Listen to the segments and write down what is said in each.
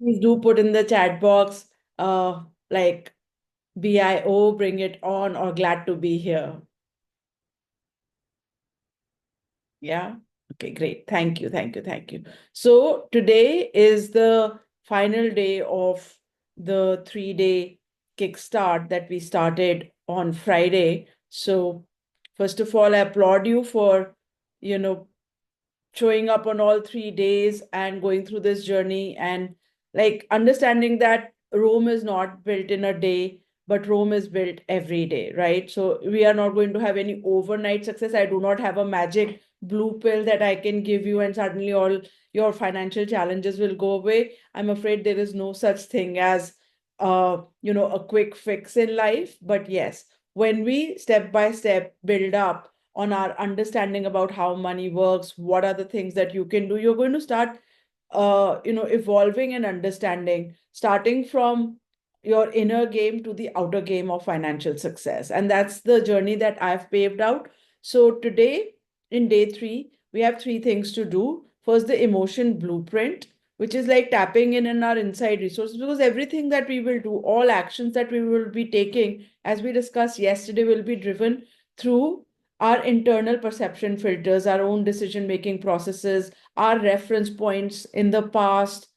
Please do put in the chat box, like BIO, bring it on, or glad to be here. Yeah. Okay, great. Thank you. Thank you. Thank you. So today is the final day of the 3-day kickstart that we started on Friday. So first of all, I applaud you for, you know, showing up on all 3 days and going through this journey and like understanding that Rome is not built in a day, but Rome is built every day, right? So we are not going to have any overnight success. I do not have a magic blue pill that I can give you and suddenly all your financial challenges will go away. I'm afraid there is no such thing as a quick fix in life. But yes, when we step by step build up on our understanding about how money works, what are the things that you can do, you're going to start evolving and understanding, starting from your inner game to the outer game of financial success. And that's the journey that I've paved out. So today, in day 3, we have 3 things to do. First, the emotion blueprint, which is like tapping in our inside resources, because everything that we will do, all actions that we will be taking, as we discussed yesterday, will be driven through our internal perception filters, our own decision making processes, our reference points in the past.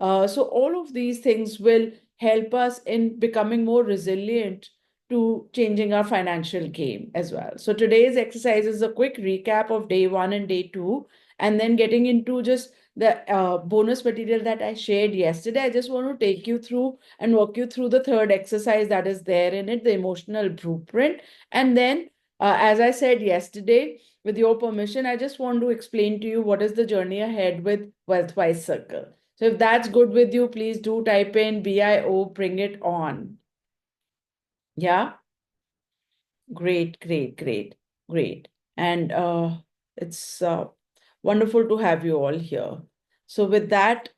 So, all of these things will help us in becoming more resilient to changing our financial game as well. So, today's exercise is a quick recap of day 1 and day 2, and then getting into just the bonus material that I shared yesterday. I just want to take you through and walk you through the third exercise that is there in it, the emotional blueprint. And then, as I said yesterday, with your permission, I just want to explain to you what is the journey ahead with Wealthwise Circle. So if that's good with you, please do type in BIO, bring it on. Yeah, great, great, great, great. And it's wonderful to have you all here. So with that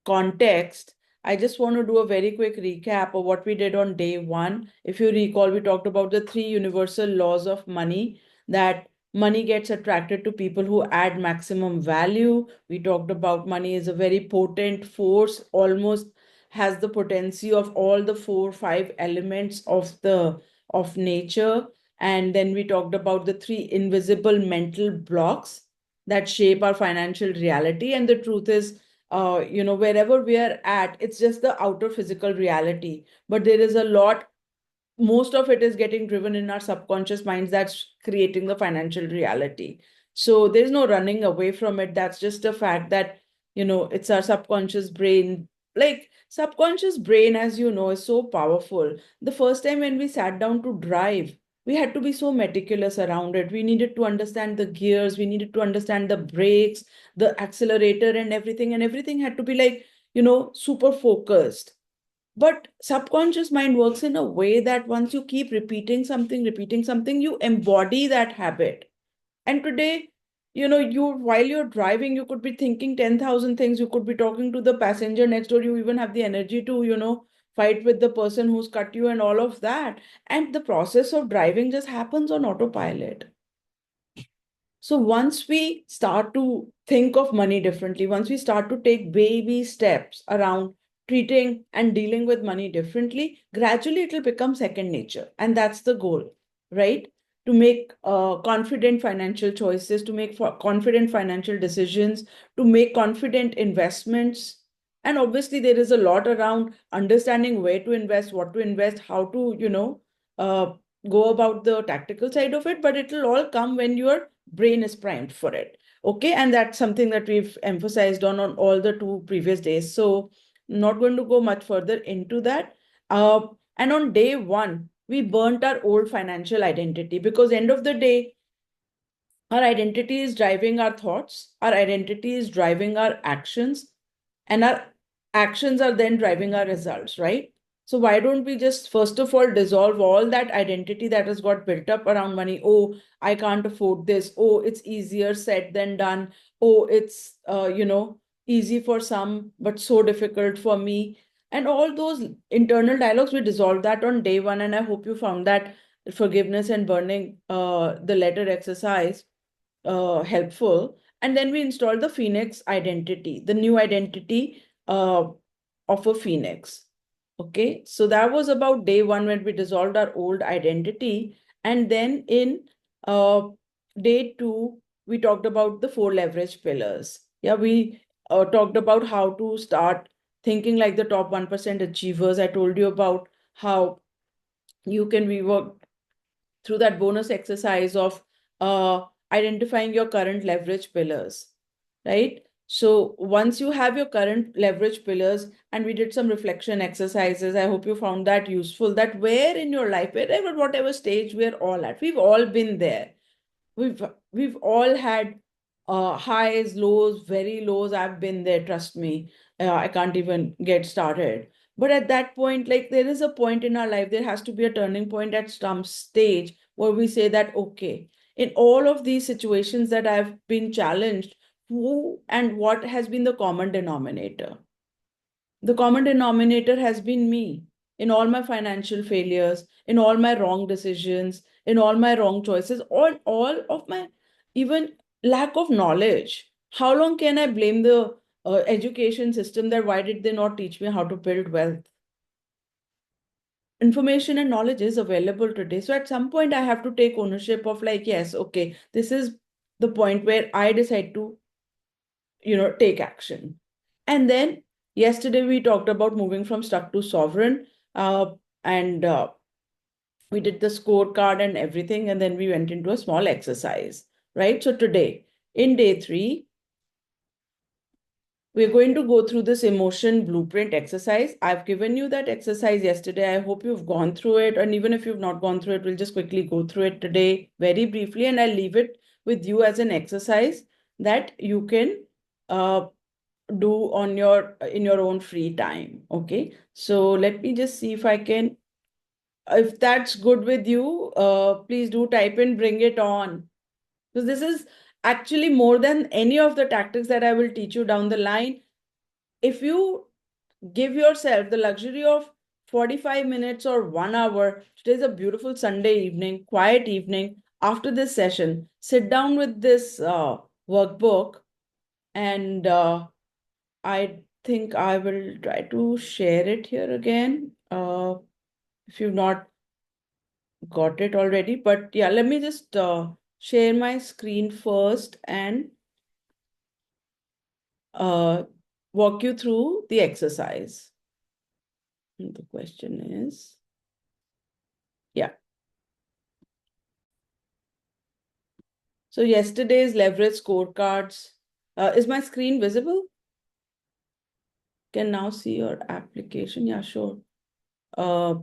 context, I just want to do a very quick recap of what we did on day 1. If you recall, we talked about the 3 universal laws of money, that money gets attracted to people who add maximum value. We talked about money is a very potent force, almost has the potency of all the 4 5 elements of nature. And then we talked about the 3 invisible mental blocks that shape our financial reality. And the truth is, wherever we are at, it's just the outer physical reality. But there is a lot, most of it is getting driven in our subconscious minds that's creating the financial reality. So there's no running away from it. That's just a fact that, it's our subconscious brain. Like, subconscious brain, as you know, is so powerful. The first time when we sat down to drive, we had to be so meticulous around it. We needed to understand the gears, we needed to understand the brakes, the accelerator, and everything had to be like, super focused. But subconscious mind works in a way that once you keep repeating something, you embody that habit. And today, you while you're driving, you could be thinking 10,000 things. You could be talking to the passenger next door. You even have the energy to, fight with the person who's cut you and all of that. And the process of driving just happens on autopilot. So once we start to think of money differently, once we start to take baby steps around treating and dealing with money differently, gradually it will become second nature. And that's the goal, right? To make confident financial choices, to make confident financial decisions, to make confident investments. And obviously, there is a lot around understanding where to invest, what to invest, how to, go about the tactical side of it, but it will all come when your brain is primed for it. Okay, and that's something that we've emphasized on all the 2 previous days. So not going to go much further into that. And on day 1, we burnt our old financial identity, because end of the day, our identity is driving our thoughts, our identity is driving our actions, and our actions are then driving our results, right? So why don't we just first of all dissolve all that identity that has got built up around money? Oh, I can't afford this. Oh, it's easier said than done. Oh, it's easy for some but so difficult for me. And all those internal dialogues, we dissolve that on day 1. And I hope you found that forgiveness and burning the letter exercise helpful. And then we installed the Phoenix identity, the new identity uh, of a phoenix. Okay, so that was about day one when we dissolved our old identity. And then in day two, we talked about the four leverage pillars. Yeah, we talked about how to start thinking like the top 1% achievers. I told you about how you can rework through that bonus exercise of identifying your current leverage pillars, right? So once you have your current leverage pillars, and we did some reflection exercises, I hope you found that useful, that where in your life, wherever, whatever stage we're all at, we've all been there. We've all had highs, lows, very lows. I've been there, trust me. I can't even get started. But at that point, like there is a point in our life, there has to be a turning point at some stage where we say that, okay, in all of these situations that I've been challenged, who and what has been the common denominator? The common denominator has been me in all my financial failures, in all my wrong decisions, in all my wrong choices, all of my even lack of knowledge. How long can I blame the education system that why did they not teach me how to build wealth? Information and knowledge is available today. So at some point, I have to take ownership of like, yes, okay, this is the point where I decide to, take action. And then yesterday we talked about moving from stuck to sovereign, and we did the scorecard and everything, and then we went into a small exercise, right? So today, in day three, we're going to go through this emotion blueprint exercise. I've given you that exercise yesterday. I hope you've gone through it. And even if you've not gone through it, we'll just quickly go through it today very briefly. And I'll leave it with you as an exercise that you can do on your in your own free time. Okay, so let me just see if I can, if that's good with you, please do type in bring it on, because this is actually more than any of the tactics that I will teach you down the line. If you give yourself the luxury of 45 minutes or 1 hour, today's a beautiful Sunday evening, quiet evening, after this session, sit down with this workbook, and I think I will try to share it here again. If you've not got it already, but yeah, let me just share my screen first and uh, walk you through the exercise. And the question is, yeah. So yesterday's leverage scorecards. Is my screen visible? Can now see your application. Yeah, sure. Uh,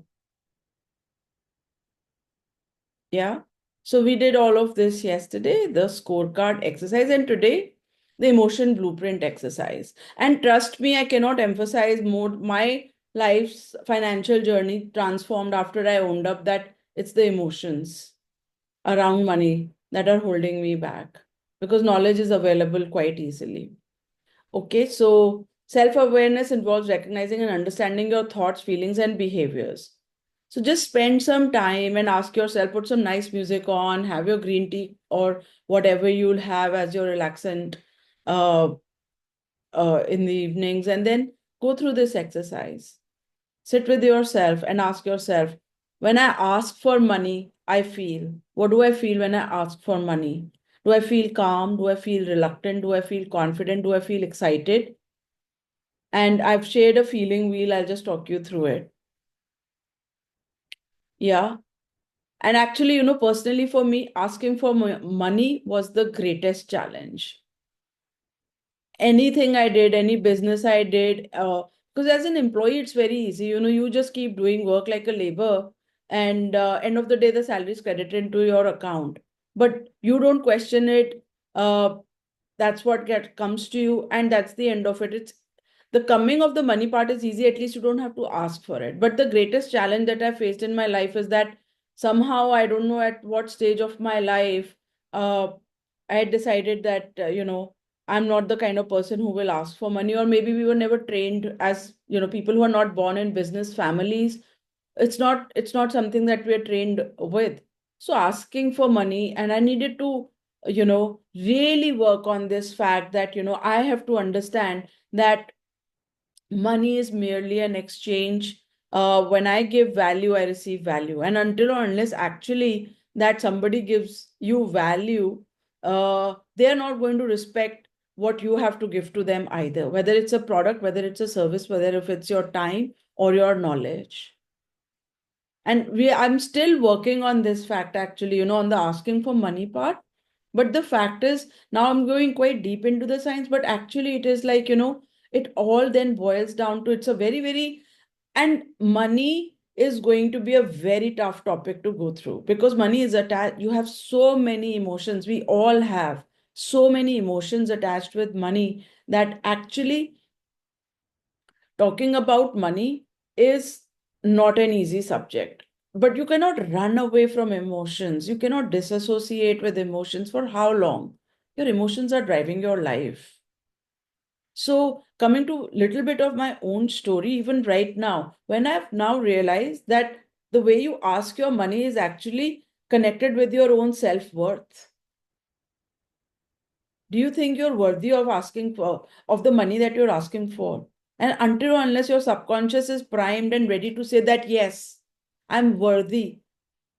Yeah. So we did all of this yesterday, the scorecard exercise, and today the emotion blueprint exercise. And trust me, I cannot emphasize more. My life's financial journey transformed after I owned up that it's the emotions around money that are holding me back, because knowledge is available quite easily. Okay, so self-awareness involves recognizing and understanding your thoughts, feelings, and behaviors. So just spend some time and ask yourself, put some nice music on, have your green tea or whatever you'll have as your relaxant uh, in the evenings, and then go through this exercise. Sit with yourself and ask yourself, when I ask for money, I feel. What do I feel when I ask for money? Do I feel calm? Do I feel reluctant? Do I feel confident? Do I feel excited? And I've shared a feeling wheel. I'll just talk you through it. Yeah. And actually, personally for me, asking for money was the greatest challenge. Anything I did, any business I did, because as an employee, it's very easy. You just keep doing work like a labor, and end of the day, the salary is credited into your account. But you don't question it. That's what comes to you, and that's the end of it. It's the coming of the money part is easy. At least you don't have to ask for it. But the greatest challenge that I faced in my life is that somehow, I don't know at what stage of my life, uh, I had decided that I'm not the kind of person who will ask for money, or maybe we were never trained as, people who are not born in business families. It's not something that we're trained with. So asking for money, and I needed to, really work on this fact that, I have to understand that money is merely an exchange. When I give value, I receive value. And until or unless actually that somebody gives you value, they are not going to respect what you have to give to them either, whether it's a product, whether it's a service, whether if it's your time or your knowledge. And I'm still working on this fact actually, on the asking for money part. But the fact is, now I'm going quite deep into the science, but actually it is like, it all then boils down to it's a very, very, and money is going to be a very tough topic to go through because money is attached. You have so many emotions. We all have so many emotions attached with money that actually talking about money is not an easy subject. But you cannot run away from emotions. You cannot disassociate with emotions for how long? Your emotions are driving your life. So, coming to little bit of my own story, even right now, when I've now realized that the way you ask your money is actually connected with your own self-worth. Do you think you're worthy of asking for of the money that you're asking for? And until or unless your subconscious is primed and ready to say that yes, I'm worthy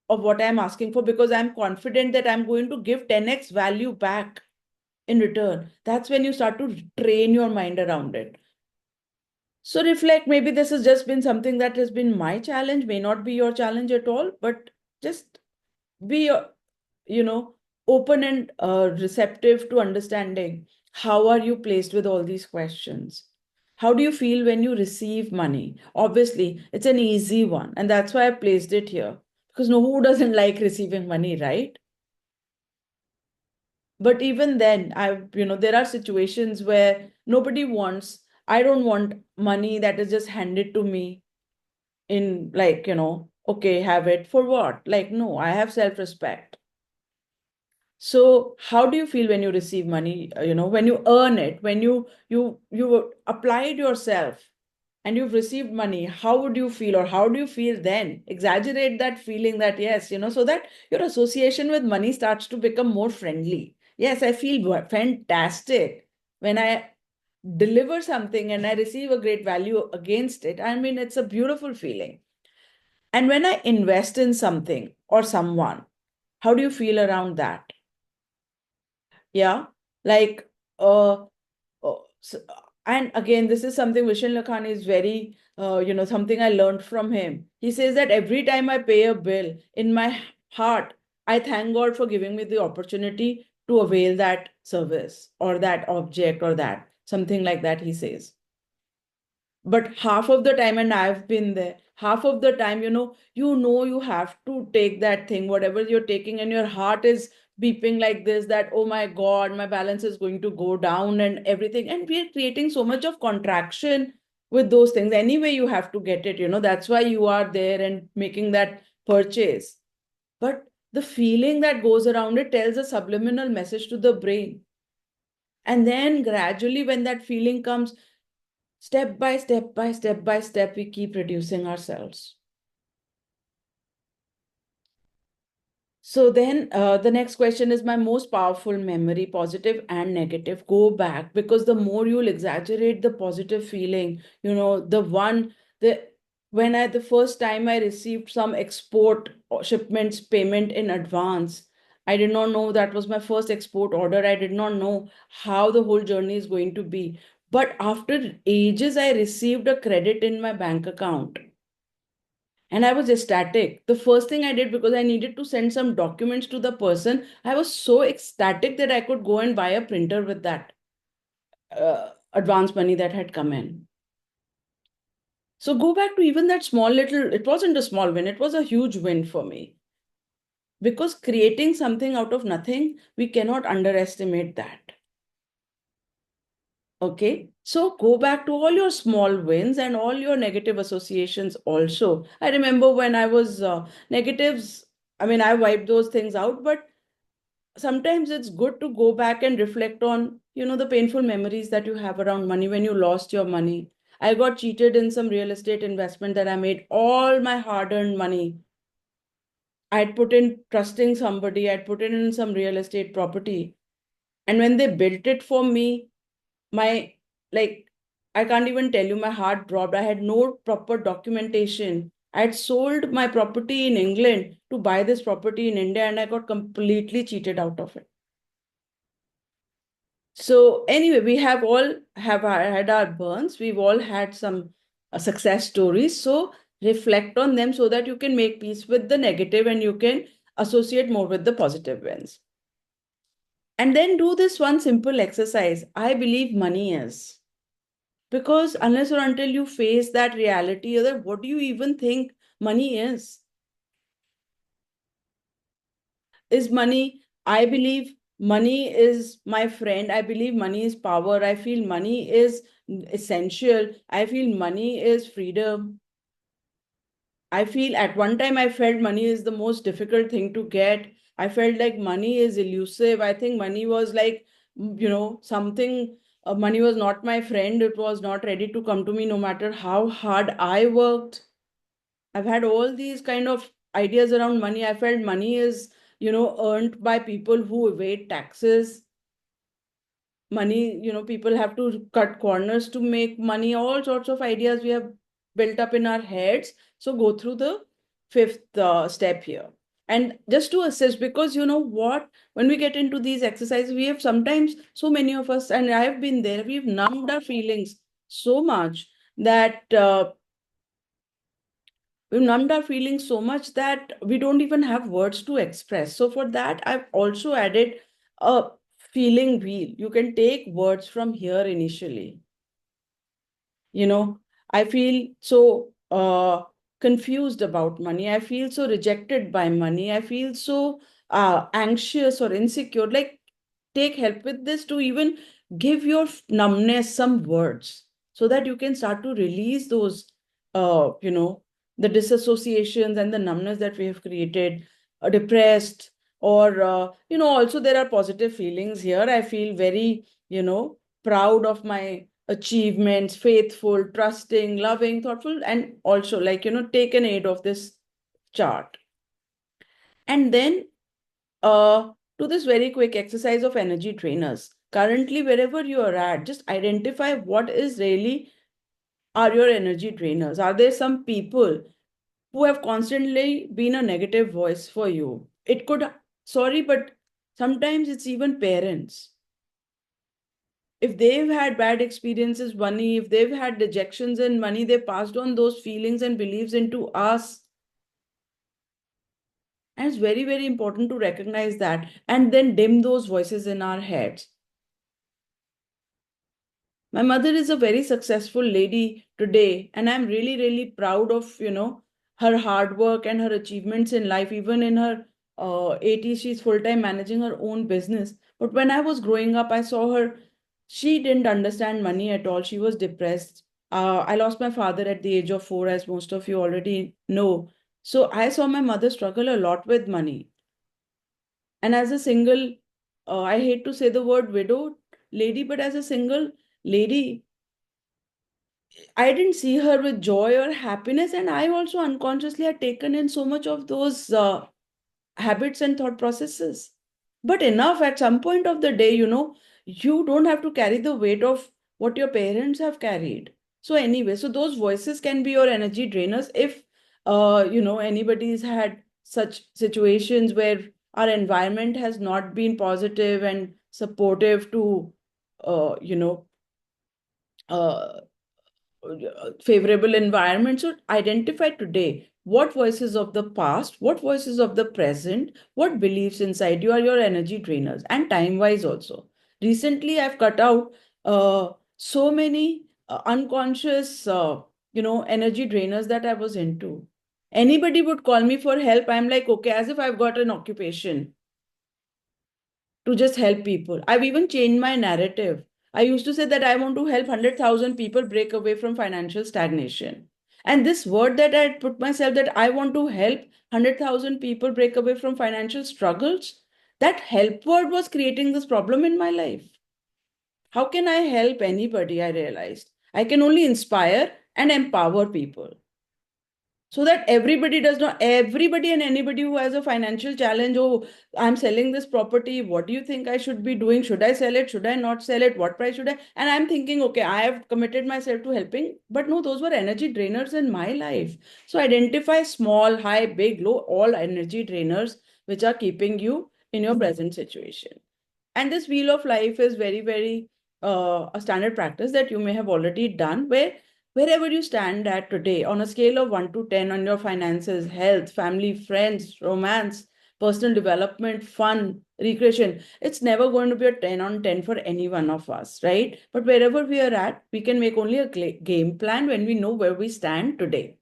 of what I'm asking for because I'm confident that I'm going to give 10x value back in return, that's when you start to train your mind around it. So reflect, maybe this has just been something that has been my challenge, may not be your challenge at all, but just be you know open and receptive to understanding how are you placed with all these questions. How do you feel when you receive money? Obviously it's an easy one, and that's why I placed it here, because no, who doesn't like receiving money, right? But even then, there are situations where nobody wants, I don't want money that is just handed to me in, like, okay, have it for what? Like, no, I have self-respect. So how do you feel when you receive money, when you earn it, when you applied yourself and you've received money, how would you feel, or how do you feel then? Exaggerate that feeling, that yes, so that your association with money starts to become more friendly. Yes, I feel fantastic when I deliver something and I receive a great value against it. I mean, it's a beautiful feeling. And when I invest in something or someone, how do you feel around that? Yeah, like and again, this is something Vishen Lakhani is very, something I learned from him. He says that every time I pay a bill, in my heart, I thank God for giving me the opportunity to avail that service or that object or that, something like that, he says. But half of the time, and I've been there, half of the time, you have to take that thing, whatever you're taking, and your heart is beeping like this, that oh my God, my balance is going to go down and everything. And we are creating so much of contraction with those things. Anyway, you have to get it, that's why you are there and making that purchase. But the feeling that goes around it tells a subliminal message to the brain. And then gradually, when that feeling comes, step by step by step by step, we keep reducing ourselves. So then the next question is my most powerful memory, positive and negative. Go back, because the more you'll exaggerate the positive feeling, the when I the first time I received some export shipments payment in advance, I did not know that was my first export order. I did not know how the whole journey is going to be. But after ages, I received a credit in my bank account. And I was ecstatic. The first thing I did, because I needed to send some documents to the person, I was so ecstatic that I could go and buy a printer with that advance money that had come in. So go back to even that small little, it wasn't a small win, it was a huge win for me. Because creating something out of nothing, we cannot underestimate that. Okay, so go back to all your small wins and all your negative associations also. I remember when I was negatives, I mean, I wiped those things out, but sometimes it's good to go back and reflect on, the painful memories that you have around money when you lost your money. I got cheated in some real estate investment that I made all my hard-earned money. I'd put in trusting somebody, I'd put it in some real estate property. And when they built it for me, my like I can't even tell you, my heart dropped. I had no proper documentation. I had sold my property in England to buy this property in India, and I got completely cheated out of it. So anyway, we have all have had our burns. We've all had some success stories. So reflect on them so that you can make peace with the negative and you can associate more with the positive wins. And then do this one simple exercise. I believe money is. Because unless or until you face that reality, then what do you even think money is? Is money, I believe money is my friend. I believe money is power. I feel money is essential. I feel money is freedom. I feel at one time I felt money is the most difficult thing to get. I felt like money is elusive. I think money was like, something, money was not my friend. It was not ready to come to me no matter how hard I worked. I've had all these kind of ideas around money. I felt money is, earned by people who evade taxes. Money, people have to cut corners to make money. All sorts of ideas we have built up in our heads. So go through the fifth step here. And just to assist, because you know what, when we get into these exercises, we have sometimes, so many of us, and I have been there, we've numbed our feelings so much that we've numbed our feelings so much that we don't even have words to express. So for that, I've also added a feeling wheel. You can take words from here initially. I feel so confused about money. I feel so rejected by money. I feel so anxious or insecure. Like, take help with this to even give your numbness some words so that you can start to release those, uh, you know, the disassociations and the numbness that we have created, depressed, or, also there are positive feelings here. I feel very, proud of my achievements, faithful, trusting, loving, thoughtful, and also, like, take an aid of this chart. And then do this very quick exercise of energy trainers. Currently, wherever you are at, just identify what is really are your energy trainers. Are there some people who have constantly been a negative voice for you? It could, sorry, but sometimes it's even parents. If they've had bad experiences, money, if they've had dejections in money, they passed on those feelings and beliefs into us. And it's very, very important to recognize that and then dim those voices in our heads. My mother is a very successful lady today, and I'm really, really proud of, her hard work and her achievements in life. Even in her 80s, she's full-time managing her own business. But when I was growing up, I saw her, she didn't understand money at all. She was depressed. I lost my father at the age of 4, as most of you already know. So I saw my mother struggle a lot with money. And as a single, I hate to say the word widow lady, but as a single lady, I didn't see her with joy or happiness, and I also unconsciously had taken in so much of those habits and thought processes. But enough, at some point of the day, you don't have to carry the weight of what your parents have carried. So, anyway, so those voices can be your energy drainers if, anybody's had such situations where our environment has not been positive and supportive to, uh, you know, uh, favorable environment. So identify today what voices of the past, what voices of the present, what beliefs inside you are your energy drainers, and time wise also. Recently, I've cut out so many unconscious, energy drainers that I was into. Anybody would call me for help. I'm like, okay, as if I've got an occupation to just help people. I've even changed my narrative. I used to say that I want to help 100,000 people break away from financial stagnation. And this word that I put myself, that I want to help 100,000 people break away from financial struggles, that help word was creating this problem in my life. How can I help anybody? I realized I can only inspire and empower people. so that everybody does not, everybody and anybody who has a financial challenge, oh, I'm selling this property, what do you think I should be doing? Should I sell it? Should I not sell it? What price should I? And I'm thinking, okay, I have committed myself to helping, but no, those were energy drainers in my life. So identify small, high, big, low, all energy drainers which are keeping you in your present situation. And this wheel of life is very, very a standard practice that you may have already done, where wherever you stand at today on a scale of 1 to 10 on your finances, health, family, friends, romance, personal development, fun, recreation, it's never going to be a 10 on 10 for any one of us, right? But wherever we are at, we can make only a game plan when we know where we stand today,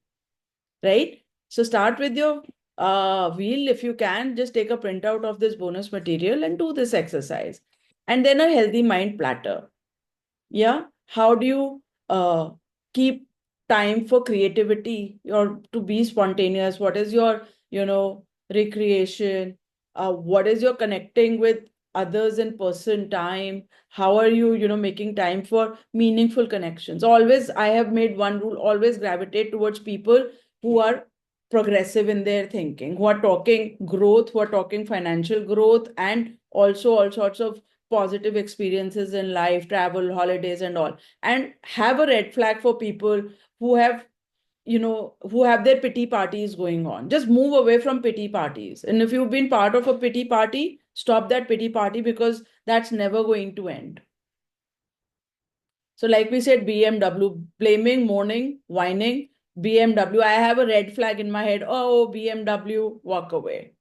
right? So start with your wheel. If you can, just take a printout of this bonus material and do this exercise. And then a healthy mind platter. Yeah. How do you keep time for creativity or to be spontaneous? What is your, recreation? What is your connecting with others in person time? How are you, making time for meaningful connections? Always, I have made one rule, always gravitate towards people who are progressive in their thinking, who are talking growth, who are talking financial growth, and also all sorts of positive experiences in life, travel, holidays, and all. And have a red flag for people who have, who have their pity parties going on. Just move away from pity parties. And if you've been part of a pity party, stop that pity party, because that's never going to end. So, like we said, BMW, blaming, mourning, whining, BMW. I have a red flag in my head. Oh, BMW, walk away.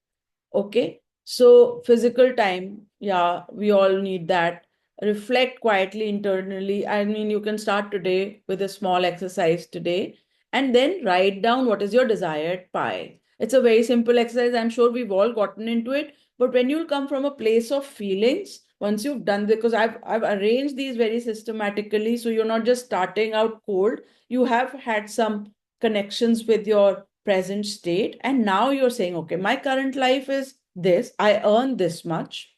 Okay. So physical time, yeah, we all need that. Reflect quietly internally. I mean, you can start today with a small exercise today and then write down what is your desired pie. It's a very simple exercise. I'm sure we've all gotten into it. But when you come from a place of feelings, once you've done, because I've arranged these very systematically, so you're not just starting out cold, you have had some connections with your present state, and now you're saying, okay, my current life is this, I earn this much,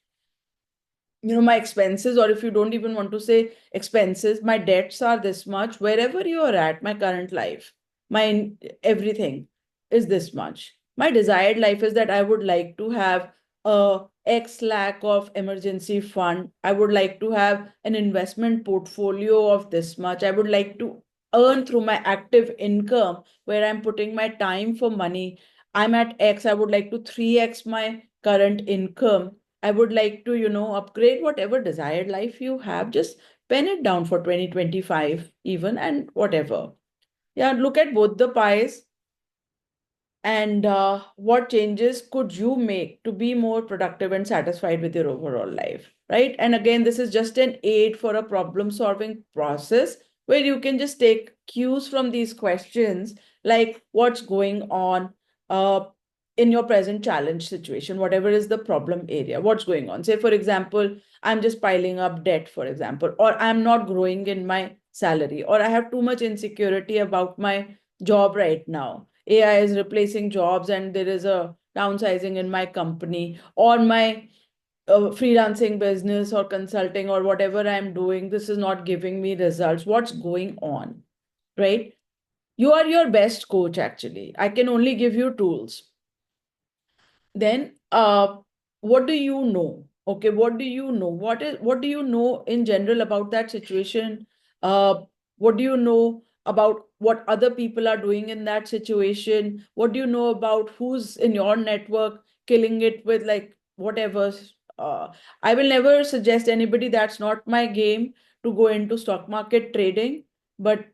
my expenses, or if you don't even want to say expenses, my debts are this much. Wherever you are at, my current life, my everything is this much. My desired life is that I would like to have a X lakh of emergency fund. I would like to have an investment portfolio of this much. I would like to earn through my active income where I'm putting my time for money. I'm at X. I would like to 3x my current income. I would like to, upgrade whatever desired life you have. Just pen it down for 2025 even, and whatever. Yeah, look at both the pies, and what changes could you make to be more productive and satisfied with your overall life, right? And again, this is just an aid for a problem solving process where you can just take cues from these questions, like what's going on uh, in your present challenge situation, whatever is the problem area, what's going on. Say, for example, I'm just piling up debt, for example, or I'm not growing in my salary, or I have too much insecurity about my job right now. AI is replacing jobs and there is a downsizing in my company, or my freelancing business or consulting or whatever I'm doing. This is not giving me results. What's going on, right? You are your best coach, actually. I can only give you tools. Then what do you know? Okay, what do you know? What do you know in general about that situation? What do you know about what other people are doing in that situation? What do you know about who's in your network killing it with, like, whatever? uh, I will never suggest anybody, that's not my game, to go into stock market trading. But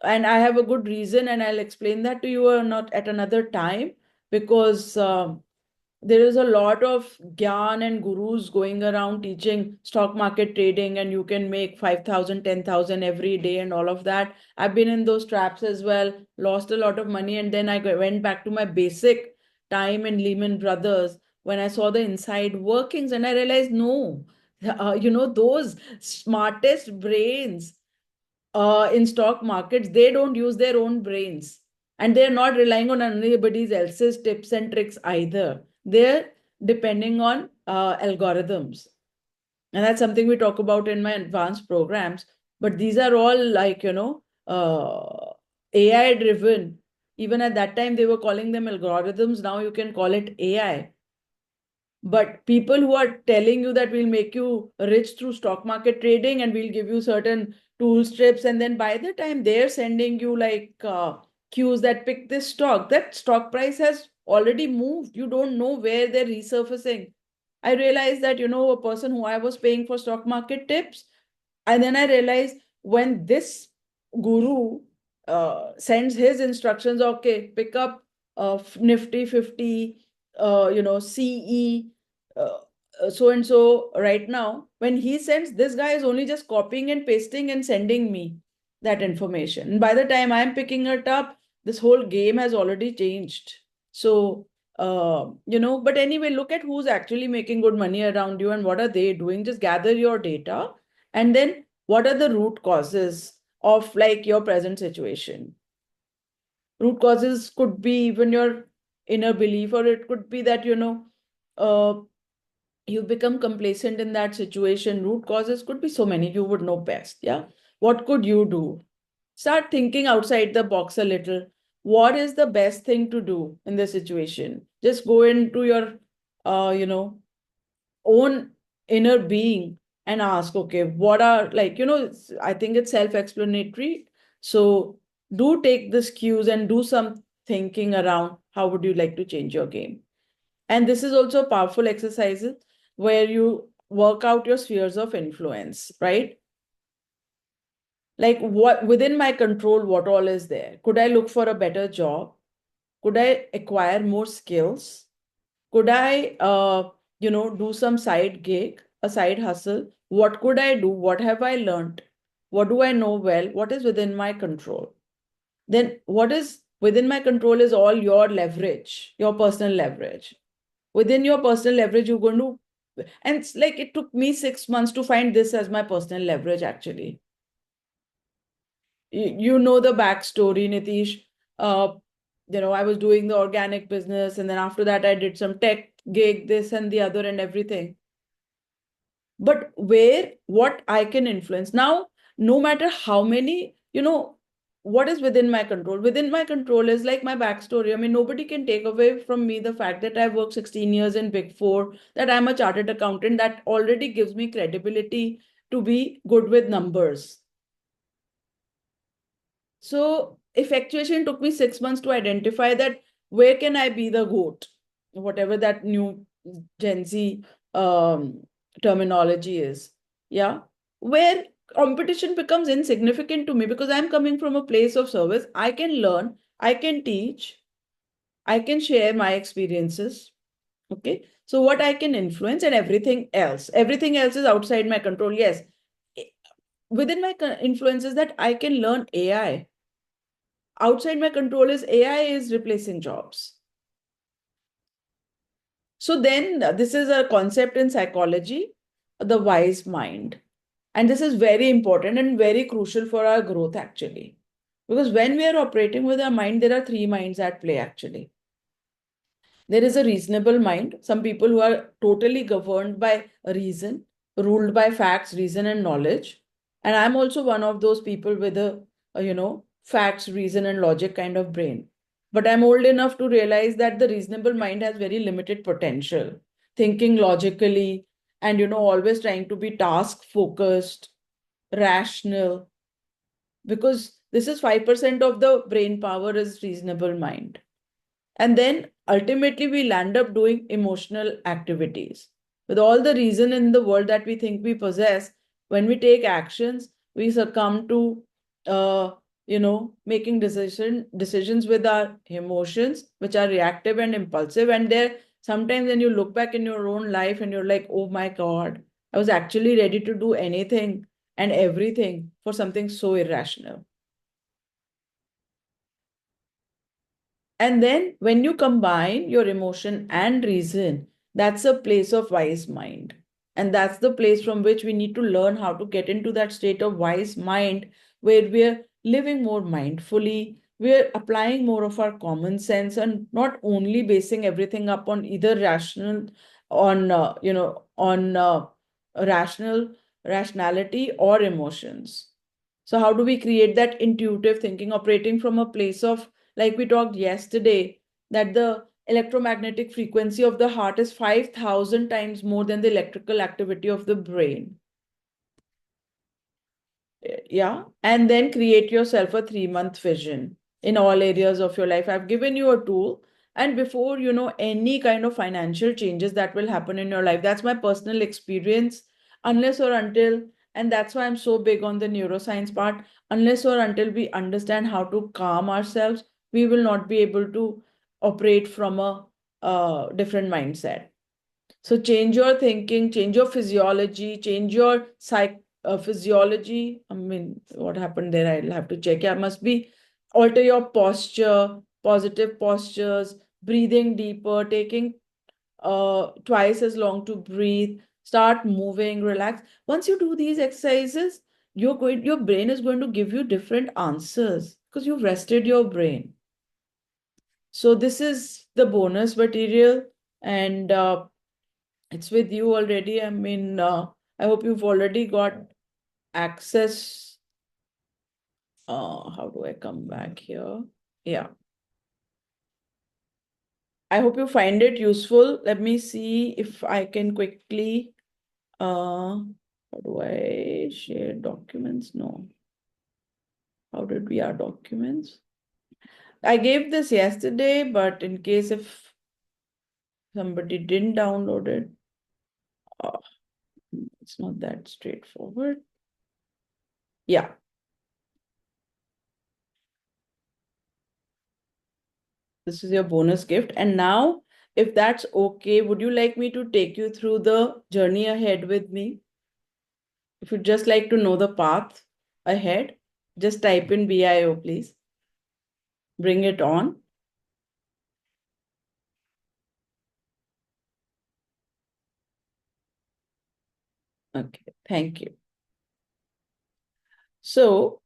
and I have a good reason, and I'll explain that to you or not at another time, because there is a lot of gyan and gurus going around teaching stock market trading, and you can make 5,000, 10,000 every day and all of that. I've been in those traps as well, lost a lot of money, and then I went back to my basic time in Lehman Brothers when I saw the inside workings, and I realized, no, those smartest brains in stock markets, they don't use their own brains, and they're not relying on anybody else's tips and tricks either. They're depending on algorithms, and that's something we talk about in my advanced programs. But these are all, like, AI driven. even at that time they were calling them algorithms. Now you can call it AI. But people who are telling you that we'll make you rich through stock market trading and we'll give you certain tool strips, and then by the time they're sending you like cues that pick this stock, that stock price has already moved. You don't know where they're resurfacing. I realized that, a person who I was paying for stock market tips, and then I realized when this guru sends his instructions, okay, pick up Nifty 50, CE, so and so right now. When he sends, this guy is only just copying and pasting and sending me that information. And by the time I'm picking it up, this whole game has already changed. So, but anyway, look at who's actually making good money around you and what are they doing. Just gather your data, and then what are the root causes of like your present situation. Root causes could be even your inner belief, or it could be that, uh, you become complacent in that situation. Root causes could be so many, you would know best. Yeah. What could you do? Start thinking outside the box a little. What is the best thing to do in this situation? Just go into your, own inner being and ask, okay, what are like, I think it's self-explanatory. So do take this cues and do some thinking around how would you like to change your game. And this is also a powerful exercises where you work out your spheres of influence, right? Like what within my control, what all is there? Could I look for a better job? Could I acquire more skills? Could I, do some side gig, a side hustle? What could I do? What have I learned? What do I know well? What is within my control? Then what is within my control is all your leverage, your personal leverage. Within your personal leverage, you're going to, and it's like it took me 6 months to find this as my personal leverage, actually. You know the backstory, Nitish. Uh, I was doing the organic business, and then after that, I did some tech gig, this and the other, and everything. But what I can influence now, no matter how many, what is within my control? Within my control is like my backstory. I mean, nobody can take away from me the fact that I've worked 16 years in Big Four, that I'm a chartered accountant. That already gives me credibility to be good with numbers. So effectuation took me 6 months to identify that where can I be the goat, whatever that new Gen Z terminology is. Yeah. Where competition becomes insignificant to me because I'm coming from a place of service. I can learn, I can teach, I can share my experiences. Okay. So what I can influence and everything else is outside my control. Yes. Within my influence is that I can learn AI. Outside my control is AI is replacing jobs. So then this is a concept in psychology, the wise mind. And this is very important and very crucial for our growth, actually. Because when we are operating with our mind, there are three minds at play, actually. There is a reasonable mind, some people who are totally governed by reason, ruled by facts, reason, and knowledge. And I'm also one of those people with facts, reason, and logic kind of brain. But I'm old enough to realize that the reasonable mind has very limited potential, thinking logically, and, always trying to be task focused, rational, because this is 5% of the brain power is reasonable mind. And then ultimately, we'll end up doing emotional activities. With all the reason in the world that we think we possess, when we take actions, we succumb to, making decisions with our emotions, which are reactive and impulsive. And there, sometimes when you look back in your own life and you're like, oh my God, I was actually ready to do anything and everything for something so irrational. And then when you combine your emotion and reason, that's a place of wise mind. And that's the place from which we need to learn how to get into that state of wise mind where we're living more mindfully, we're applying more of our common sense and not only basing everything up on either on rationality or emotions. So how do we create that intuitive thinking operating from a place of like we talked yesterday, that the electromagnetic frequency of the heart is 5,000 times more than the electrical activity of the brain. Yeah. And then create yourself a 3-month vision in all areas of your life. I've given you a tool. And before you know any kind of financial changes that will happen in your life, that's my personal experience, unless or until, and that's why I'm so big on the neuroscience part, unless or until we understand how to calm ourselves, we will not be able to operate from a different mindset. So change your thinking, change your physiology, change your physiology. I mean, what happened there? I'll have to check. Yeah, must be alter your posture, positive postures, breathing deeper, taking twice as long to breathe, start moving, relax. Once you do these exercises, your brain is going to give you different answers because you've rested your brain. So this is the bonus material, and it's with you already. I mean, I hope you've already got access. How do I come back here? Yeah. I hope you find it useful. Let me see if I can quickly, how do I share documents? No. How did we our documents? I gave this yesterday, but in case if somebody didn't download it, uh, it's not that straightforward. Yeah. This is your bonus gift. And now, if that's okay, would you like me to take you through the journey ahead with me? If you'd just like to know the path ahead, just type in BIO, please. Bring it on. Okay, thank you. So,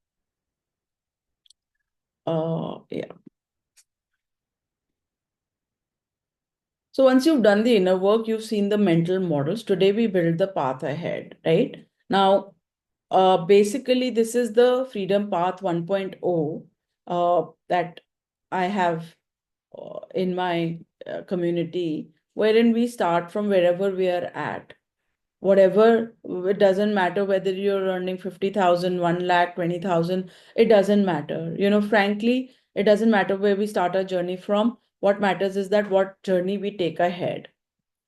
yeah. So once you've done the inner work, you've seen the mental models. Today we build the path ahead, right? Now, basically, this is the Freedom Path 1.0 that I have in my community, wherein we start from wherever we are at. Whatever, it doesn't matter whether you're earning 50,000, 1 lakh, 20,000, it doesn't matter. Frankly, it doesn't matter where we start our journey from. What matters is that what journey we take ahead,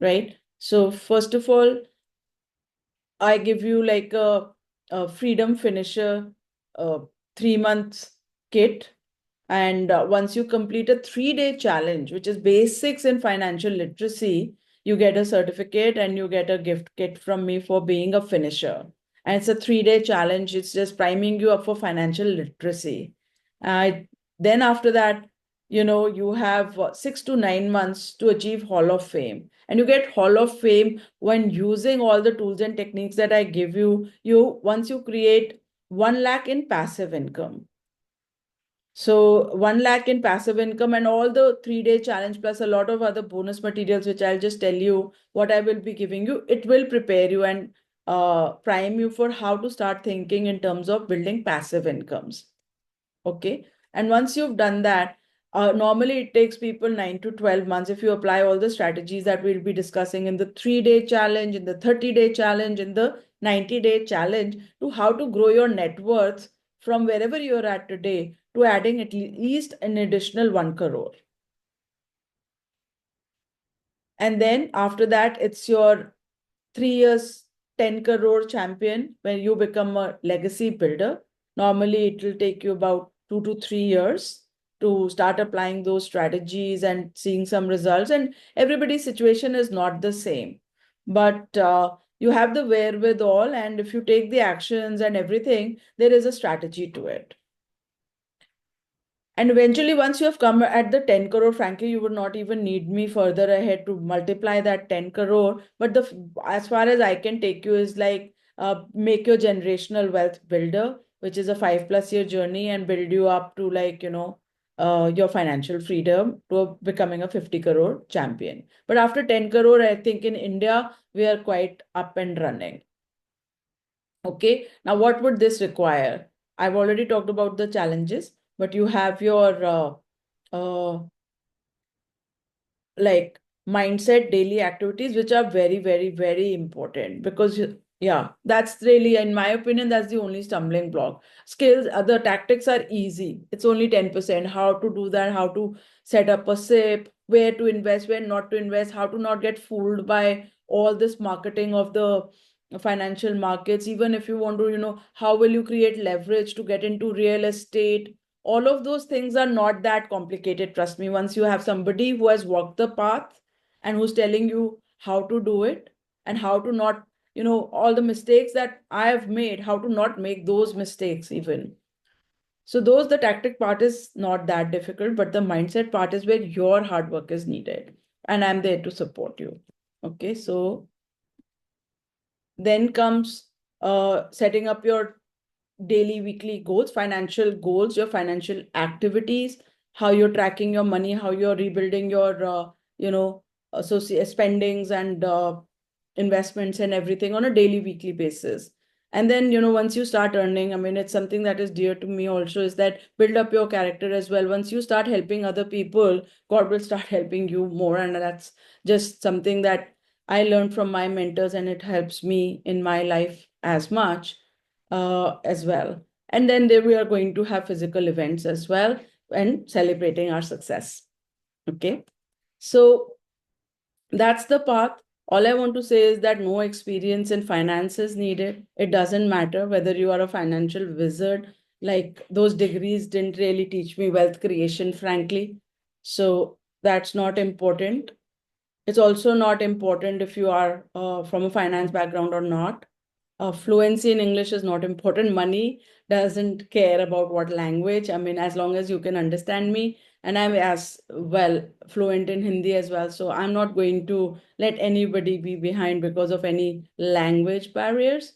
right? So, first of all, I give you like a Freedom Finisher 3 months kit. And once you complete a 3-day challenge, which is basics in financial literacy, you get a certificate and you get a gift kit from me for being a finisher. And it's a 3-day challenge. It's just priming you up for financial literacy. Uh, then after that, you have 6 to 9 months to achieve Hall of Fame. And you get Hall of Fame when using all the tools and techniques that I give you. Once you create 1 lakh in passive income. So 1 lakh in passive income and all the 3-day challenge plus a lot of other bonus materials, which I'll just tell you what I will be giving you. It will prepare you and prime you for how to start thinking in terms of building passive incomes. Okay. And once you've done that, normally it takes people 9 to 12 months if you apply all the strategies that we'll be discussing in the 3-day challenge, in the 30-day challenge, in the 90-day challenge, to how to grow your net worth from wherever you're at today to adding at least an additional 1 crore. And then after that, it's your 3 years, 10 crore champion when you become a legacy builder. Normally, it will take you about 2 to 3 years to start applying those strategies and seeing some results. And everybody's situation is not the same. But you have the wherewithal, and if you take the actions and everything, there is a strategy to it. And eventually, once you have come at the 10 crore, frankly, you would not even need me further ahead to multiply that 10 crore. But as far as I can take you is like make your generational wealth builder, which is a 5+ year journey, and build you up to like, your financial freedom to becoming a 50 crore champion. But after 10 crore, I think in India, we are quite up and running. Okay, now what would this require? I've already talked about the challenges, but you have your uh, like mindset daily activities which are very, very, very important, because yeah, that's really, in my opinion, that's the only stumbling block. Skills, other tactics are easy, it's only 10%. How to do that, how to set up a SIP, where to invest, where not to invest, how to not get fooled by all this marketing of the financial markets. Even if you want to, how will you create leverage to get into real estate, all of those things are not that complicated. Trust me, once you have somebody who has walked the path and who's telling you how to do it and how to not, all the mistakes that I have made, how to not make those mistakes even. So those, the tactic part is not that difficult, but the mindset part is where your hard work is needed, and I'm there to support you. Okay, so then comes setting up your daily, weekly goals, financial goals, your financial activities, how you're tracking your money, how you're rebuilding your, spendings and investments and everything on a daily, weekly basis. And then, once you start earning, I mean, it's something that is dear to me also, is that build up your character as well. Once you start helping other people, God will start helping you more. And that's just something that I learned from my mentors, and it helps me in my life as much as well. And then we are going to have physical events as well and celebrating our success. Okay. So that's the path. All I want to say is that no experience in finance is needed. It doesn't matter whether you are a financial wizard. Like, those degrees didn't really teach me wealth creation, frankly. So that's not important. It's also not important if you are from a finance background or not. Fluency in English is not important. Money doesn't care about what language. I mean, as long as you can understand me, and I'm as well fluent in Hindi as well. So I'm not going to let anybody be behind because of any language barriers.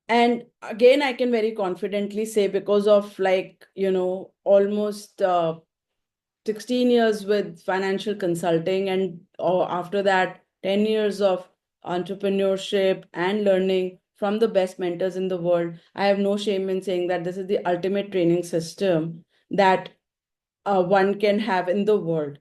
And again, I can very confidently say, because of, like, almost 16 years with financial consulting, and after that 10 years of entrepreneurship and learning from the best mentors in the world, I have no shame in saying that this is the ultimate training system that one can have in the world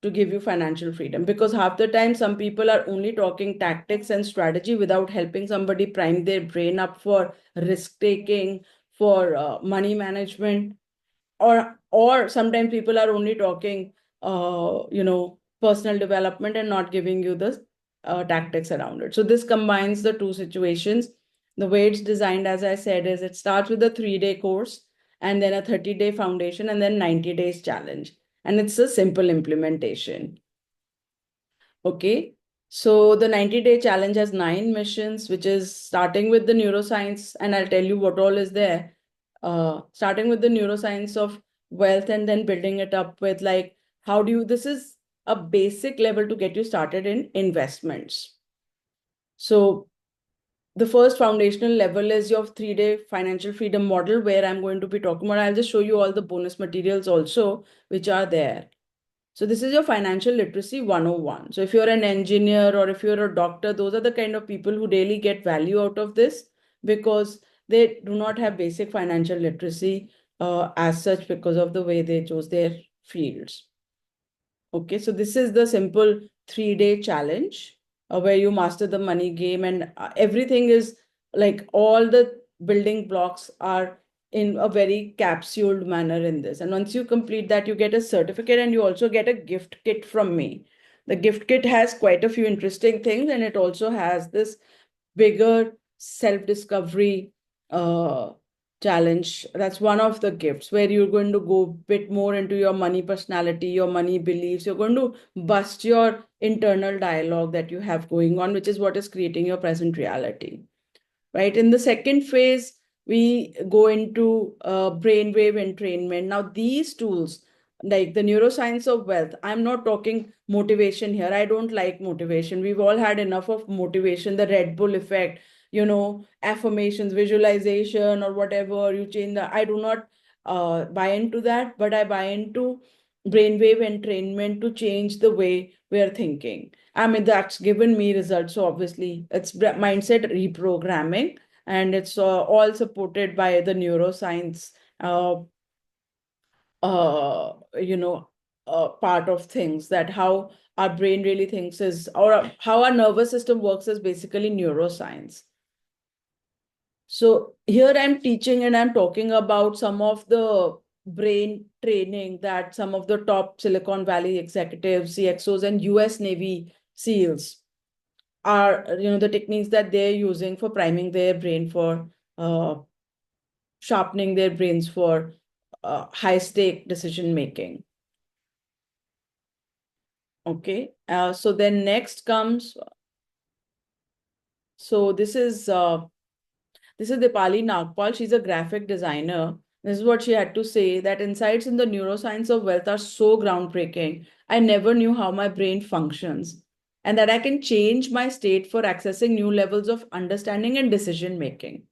to give you financial freedom. Because half the time some people are only talking tactics and strategy without helping somebody prime their brain up for risk taking, for money management, or sometimes people are only talking personal development and not giving you the tactics around it. So this combines the two situations. The way it's designed, as I said, is it starts with a 3-day course, and then a 30-day foundation, and then 90 days challenge, and it's a simple implementation. Okay. So the 90-day challenge has 9 missions, which is starting with the neuroscience, and I'll tell you what all is there. Starting with the neuroscience of wealth, and then building it up with, like, how do you, this is a basic level to get you started in investments. So the first foundational level is your 3-day financial freedom model, where I'm going to be talking about. I'll just show you all the bonus materials also, which are there. So this is your financial literacy 101. So if you're an engineer or if you're a doctor, those are the kind of people who really get value out of this, because they do not have basic financial literacy as such, because of the way they chose their fields. Okay, so this is the simple 3-day challenge where you master the money game, and everything is, like, all the building blocks are in a very capsuled manner in this. And once you complete that, you get a certificate, and you also get a gift kit from me. The gift kit has quite a few interesting things, and it also has this bigger self-discovery uh, challenge. That's one of the gifts, where you're going to go a bit more into your money personality, your money beliefs. You're going to bust your internal dialogue that you have going on, which is what is creating your present reality. Right? In the second phase, we go into brainwave entrainment. Now, these tools, like the neuroscience of wealth, I'm not talking motivation here. I don't like motivation. We've all had enough of motivation, the Red Bull effect, affirmations, visualization, or whatever. You change the, I do not buy into that, but I buy into brainwave entrainment to change the way we're thinking. I mean, that's given me results. So obviously, it's mindset reprogramming, and it's all supported by the neuroscience. Uh, you know, part of things, that how our brain really thinks is, or how our nervous system works, is basically neuroscience. So here I'm teaching and I'm talking about some of the brain training that some of the top Silicon Valley executives, CXOs, and US Navy SEALs are, the techniques that they're using for priming their brain for uh, sharpening their brains for high stake decision making. Okay. So then next comes, so this is Dipali Nagpal. She's a graphic designer. This is what she had to say, that insights in the neuroscience of wealth are so groundbreaking. I never knew how my brain functions, and that I can change my state for accessing new levels of understanding and decision making.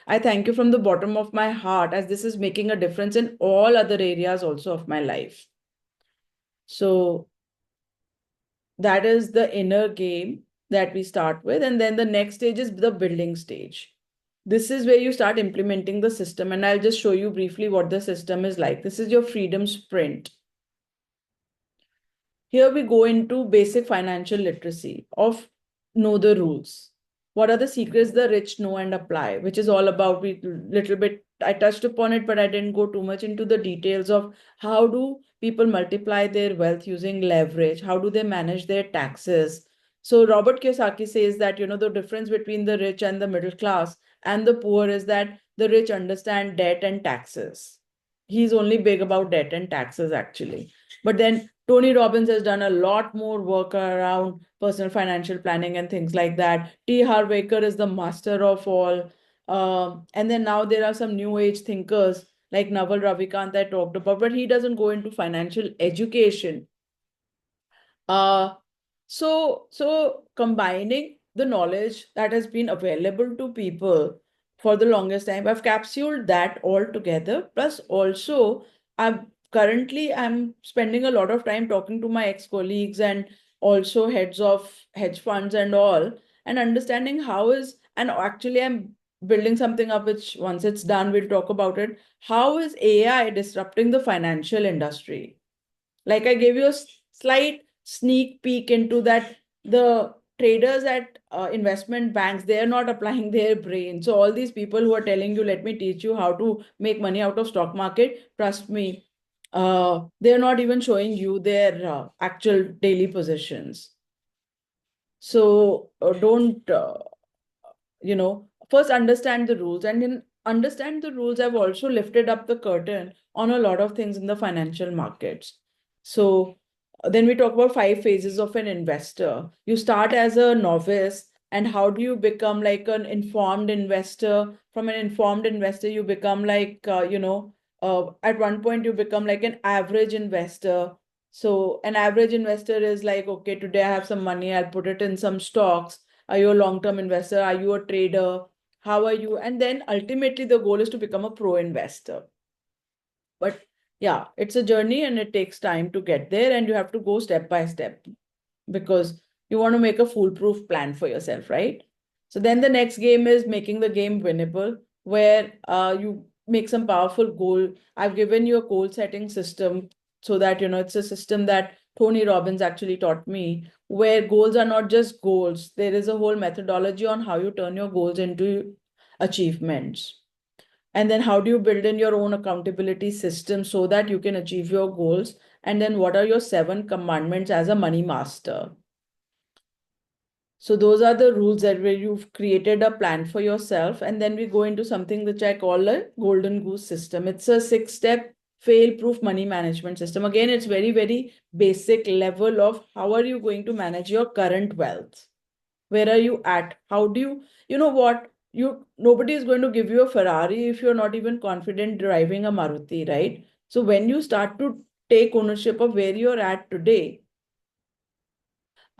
I thank you from the bottom of my heart, as this is making a difference in all other areas also of my life. So that is the inner game that we start with. And then the next stage is the building stage. This is where you start implementing the system. And I'll just show you briefly what the system is like. This is your freedom sprint. Here we go into basic financial literacy of know the rules. What are the secrets the rich know and apply, which is all about, we little bit, I touched upon it, but I didn't go too much into the details of how do people multiply their wealth using leverage, how do they manage their taxes. So Robert Kiyosaki says that, the difference between the rich and the middle class and the poor is that the rich understand debt and taxes. He's only big about debt and taxes, actually. But then Tony Robbins has done a lot more work around personal financial planning and things like that. T. Harv Eker is the master of all. And then now there are some new age thinkers like Naval Ravikant I talked about, but he doesn't go into financial education. Uh, so combining the knowledge that has been available to people for the longest time, I've capsuled that all together. Plus, also, I'm spending a lot of time talking to my ex-colleagues and also heads of hedge funds and all, and understanding how is, and actually I'm building something up which once it's done, we'll talk about it. How is AI disrupting the financial industry? Like I gave you a slight sneak peek into that, the traders at investment banks, they're not applying their brain. So all these people who are telling you, let me teach you how to make money out of stock market, trust me, they're not even showing you their actual daily positions. So don't first understand the rules, and in understand the rules, I've also lifted up the curtain on a lot of things in the financial markets. So then we talk about 5 phases of an investor. You start as a novice, and how do you become like an informed investor? From an informed investor, you become like, at one point you become like an average investor. So an average investor is like, okay, today I have some money, I'll put it in some stocks. Are you a long-term investor? Are you a trader? How are you? And then ultimately the goal is to become a pro investor. But yeah, it's a journey and it takes time to get there, and you have to go step by step because you want to make a foolproof plan for yourself, right? So then the next game is making the game winnable, where you make some powerful goal. I've given you a goal setting system so that, it's a system that Tony Robbins actually taught me, where goals are not just goals. There is a whole methodology on how you turn your goals into achievements. And then how do you build in your own accountability system so that you can achieve your goals? And then what are your 7 commandments as a money master? So those are the rules that where you've created a plan for yourself. And then we go into something which I call a golden goose system. It's a 6-step fail-proof money management system. Again, it's very, very basic level of how are you going to manage your current wealth? Where are you at? How do you know what? Nobody is going to give you a Ferrari if you're not even confident driving a Maruti, right? So when you start to take ownership of where you're at today,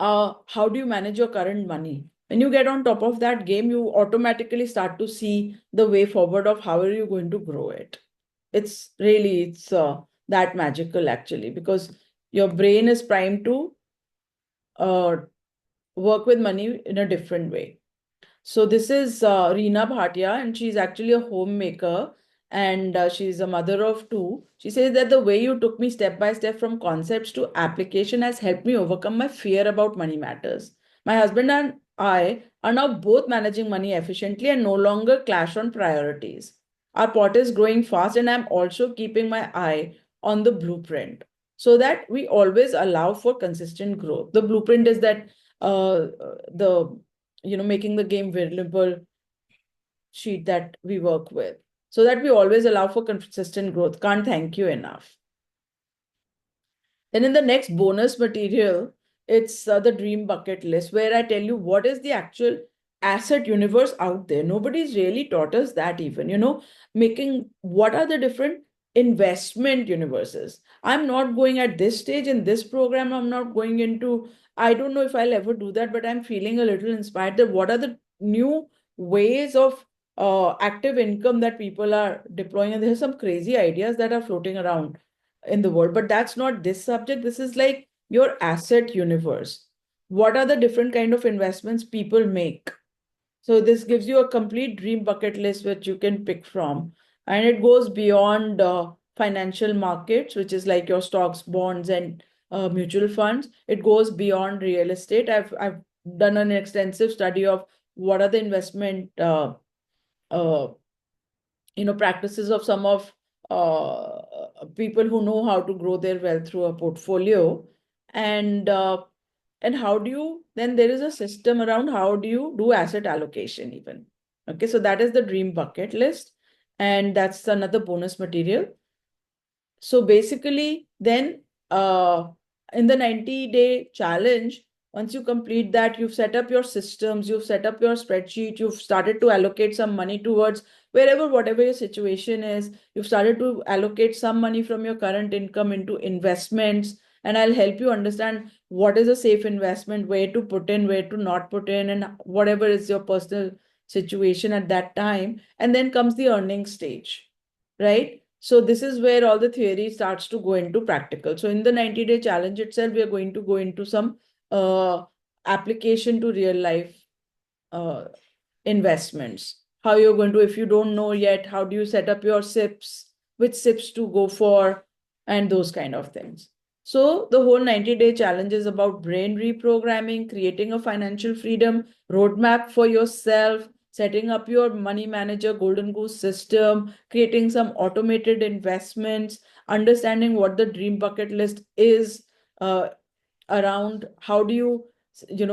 how do you manage your current money? When you get on top of that game, you automatically start to see the way forward of how are you going to grow it. It's that magical actually, because your brain is primed to uh, work with money in a different way. So this is Reena Bhatia, and she's actually a homemaker. and she's a mother of two. She says that the way you took me step by step from concepts to application has helped me overcome my fear about money matters. My husband and I are now both managing money efficiently and no longer clash on priorities. Our pot is growing fast, and I'm also keeping my eye on the blueprint so that we always allow for consistent growth. The blueprint is that the making the game variable sheet that we work with so that we always allow for consistent growth. Can't thank you enough. Then in the next bonus material, it's the dream bucket list where I tell you what is the actual asset universe out there. Nobody's really taught us that even, making what are the different investment universes. I'm not going at this stage in this program, I'm not going into, I don't know if I'll ever do that, but I'm feeling a little inspired that what are the new ways of active income that people are deploying. And there's some crazy ideas that are floating around in the world, but that's not this subject. This is like your asset universe. What are the different kind of investments people make? So this gives you a complete dream bucket list which you can pick from, and it goes beyond financial markets, which is like your stocks, bonds, and mutual funds. It goes beyond real estate. I've done an extensive study of what are the investment uh, practices of some of people who know how to grow their wealth through a portfolio. And how do you, then there is a system around how do you do asset allocation even. Okay, so that is the dream bucket list, and that's another bonus material. So basically, then in the 90-day challenge, once you complete that, you've set up your systems, you've set up your spreadsheet, you've started to allocate some money towards wherever, whatever your situation is, you've started to allocate some money from your current income into investments. And I'll help you understand what is a safe investment, where to put in, where to not put in, and whatever is your personal situation at that time. And then comes the earning stage, right? So this is where all the theory starts to go into practical. So in the 90-day challenge itself, we are going to go into some application to real life uh, investments. How you're going to, if you don't know yet, how do you set up your SIPs, which SIPs to go for, and those kind of things. So the whole 90-day challenge is about brain reprogramming, creating a financial freedom roadmap for yourself, setting up your money manager golden goose system, creating some automated investments, understanding what the dream bucket list is, uh, around how do you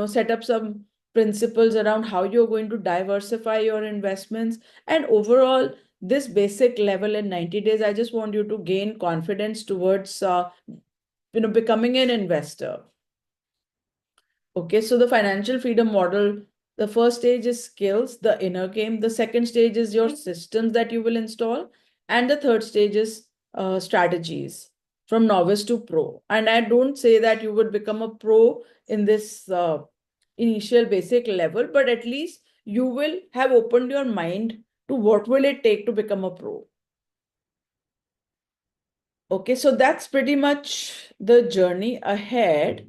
set up some principles around how you're going to diversify your investments. And overall, this basic level in 90 days, I just want you to gain confidence towards becoming an investor. Okay, so the financial freedom model, the first stage is skills, the inner game. The second stage is your systems that you will install. And the third stage is strategies from novice to pro. And I don't say that you would become a pro in this initial basic level, but at least you will have opened your mind to what will it take to become a pro. Okay, so that's pretty much the journey ahead.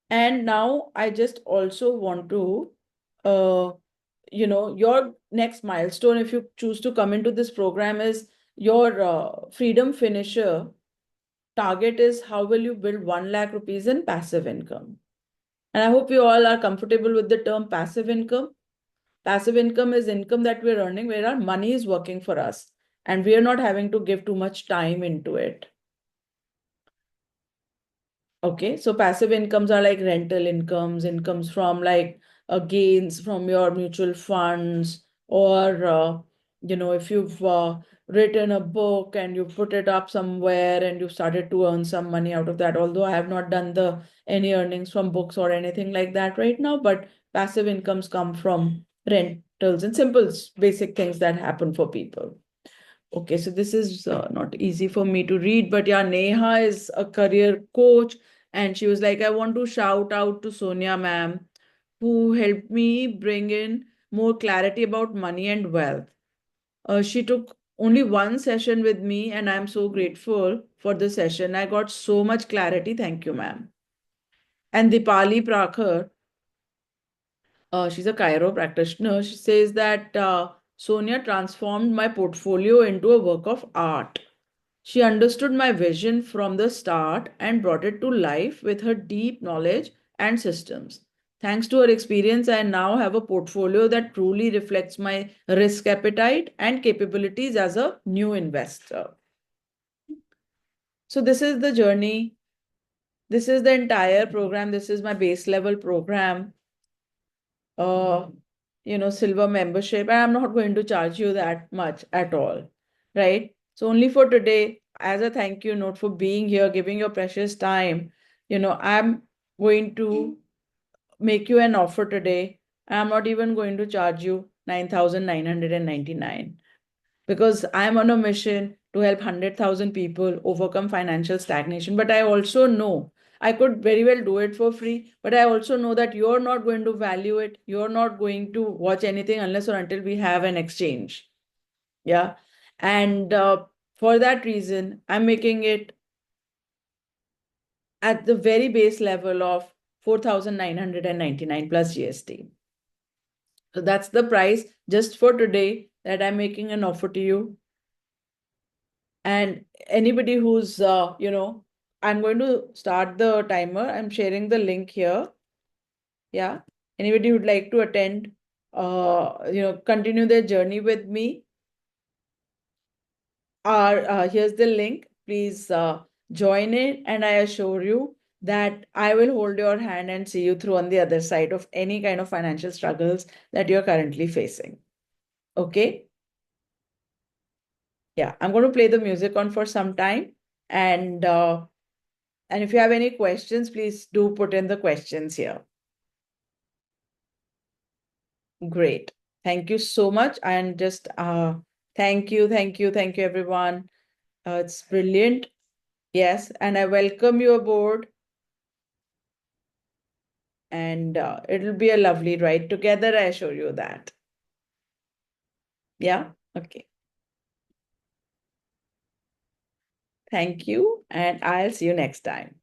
And now I just also want to, uh, your next milestone, if you choose to come into this program, is your freedom finisher target is how will you build 1 lakh rupees in passive income. And I hope you all are comfortable with the term passive income. Passive income is income that we're earning where our money is working for us and we are not having to give too much time into it. Okay, so passive incomes are like rental incomes, incomes from like gains from your mutual funds, or if you've written a book and you put it up somewhere and you've started to earn some money out of that. Although I have not done the any earnings from books or anything like that right now, but passive incomes come from rentals and simple basic things that happen for people. Okay, so this is not easy for me to read, but yeah, Neha is a career coach, and she was like, I want to shout out to Sonia ma'am, who helped me bring in more clarity about money and wealth. She took only one session with me, and I'm so grateful for the session. I got so much clarity. Thank you, ma'am. And Dipali Prakhar, she's a Cairo practitioner. She says that Sonia transformed my portfolio into a work of art. She understood my vision from the start and brought it to life with her deep knowledge and systems. Thanks to her experience, I now have a portfolio that truly reflects my risk appetite and capabilities as a new investor. So, this is the journey. This is the entire program. This is my base level program. uh, silver membership, and I'm not going to charge you that much at all, right? So only for today, as a thank you note for being here, giving your precious time, I'm going to make you an offer today. I'm not even going to charge you 9,999 because I'm on a mission to help 100,000 people overcome financial stagnation. But I also know I could very well do it for free, but I also know that you're not going to value it. You're not going to watch anything unless or until we have an exchange. Yeah. And for that reason, I'm making it at the very base level of 4,999 plus GST. So that's the price just for today that I'm making an offer to you. And anybody who's, I'm going to start the timer. I'm sharing the link here. Yeah. Anybody who'd like to attend, continue their journey with me, here's the link. Please join it. And I assure you that I will hold your hand and see you through on the other side of any kind of financial struggles that you're currently facing. Okay. Yeah. I'm going to play the music on for some time. And if you have any questions, please do put in the questions here. Great. Thank you so much. And just thank you, everyone. It's brilliant. Yes. And I welcome you aboard. And it'll be a lovely ride together. I assure you that. Yeah. Okay. Thank you. And I'll see you next time.